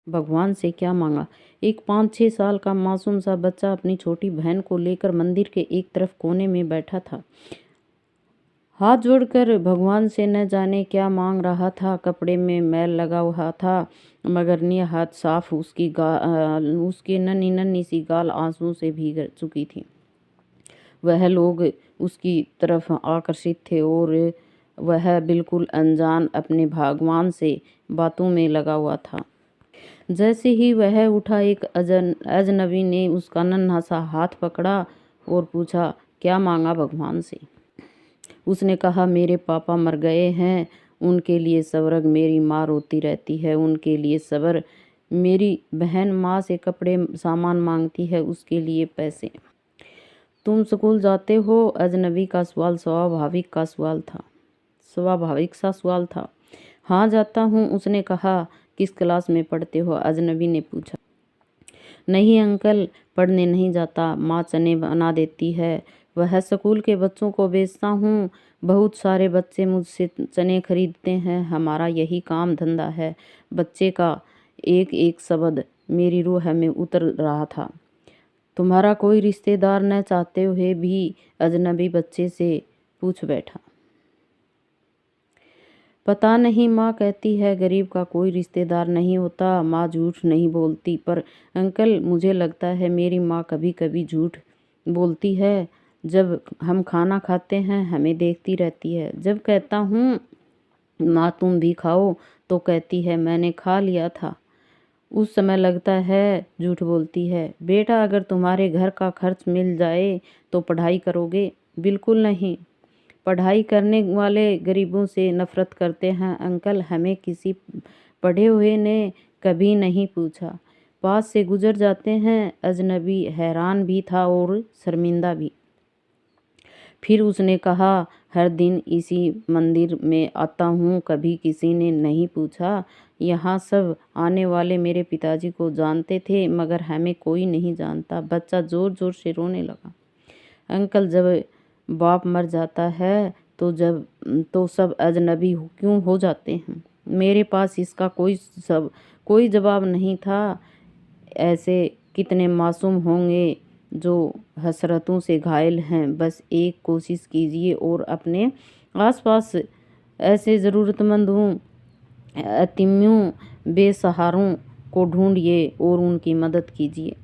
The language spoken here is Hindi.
भगवान से क्या मांगा। एक 5-6 साल का मासूम सा बच्चा अपनी छोटी बहन को लेकर मंदिर के एक तरफ कोने में बैठा था। हाथ जोड़कर भगवान से न जाने क्या मांग रहा था। कपड़े में मैल लगा हुआ था, मगर निया हाथ साफ उसके नन्ही नन्ही सी गाल आंसू से भीग चुकी थी। वह लोग उसकी तरफ आकर्षित थे और वह बिल्कुल अनजान अपने भगवान से बातों में लगा हुआ था। जैसे ही वह उठा, एक अजनबी ने उसका नन्हा सा हाथ पकड़ा और पूछा, क्या मांगा भगवान से। उसने कहा, मेरे पापा मर गए हैं, उनके लिए सब्र। मेरी माँ रोती रहती है, उनके लिए सब्र। मेरी बहन माँ से कपड़े सामान मांगती है, उसके लिए पैसे। तुम स्कूल जाते हो? अजनबी का सवाल स्वाभाविक सा सवाल था। हाँ जाता हूँ, उसने कहा। किस क्लास में पढ़ते हो? अजनबी ने पूछा। नहीं अंकल, पढ़ने नहीं जाता, माँ चने बना देती है। वह स्कूल के बच्चों को बेचता हूँ। बहुत सारे बच्चे मुझसे चने खरीदते हैं, हमारा यही काम धंधा है। बच्चे का एक एक शब्द मेरी रूह में उतर रहा था। तुम्हारा कोई रिश्तेदार न चाहते हुए भी? अजनबी बच्चे से पूछ बैठा। पता नहीं, माँ कहती है गरीब का कोई रिश्तेदार नहीं होता। माँ झूठ नहीं बोलती, पर अंकल मुझे लगता है मेरी माँ कभी कभी झूठ बोलती है। जब हम खाना खाते हैं हमें देखती रहती है। जब कहता हूँ माँ तुम भी खाओ, तो कहती है मैंने खा लिया था। उस समय लगता है झूठ बोलती है। बेटा, अगर तुम्हारे घर का खर्च मिल जाए तो पढ़ाई करोगे? बिल्कुल नहीं। पढ़ाई करने वाले गरीबों से नफरत करते हैं अंकल। हमें किसी पढ़े हुए ने कभी नहीं पूछा। पास से गुजर जाते हैं। अजनबी हैरान भी था और शर्मिंदा भी। फिर उसने कहा, हर दिन इसी मंदिर में आता हूँ, कभी किसी ने नहीं पूछा। यहाँ सब आने वाले मेरे पिताजी को जानते थे, मगर हमें कोई नहीं जानता। बच्चा जोर जोर से रोने लगा। अंकल, जब बाप मर जाता है तो सब अजनबी क्यों हो जाते हैं? मेरे पास इसका कोई जवाब नहीं था। ऐसे कितने मासूम होंगे जो हसरतों से घायल हैं। बस एक कोशिश कीजिए और अपने आसपास ऐसे ज़रूरतमंदों, यतीमों, बेसहारों को ढूंढिए और उनकी मदद कीजिए।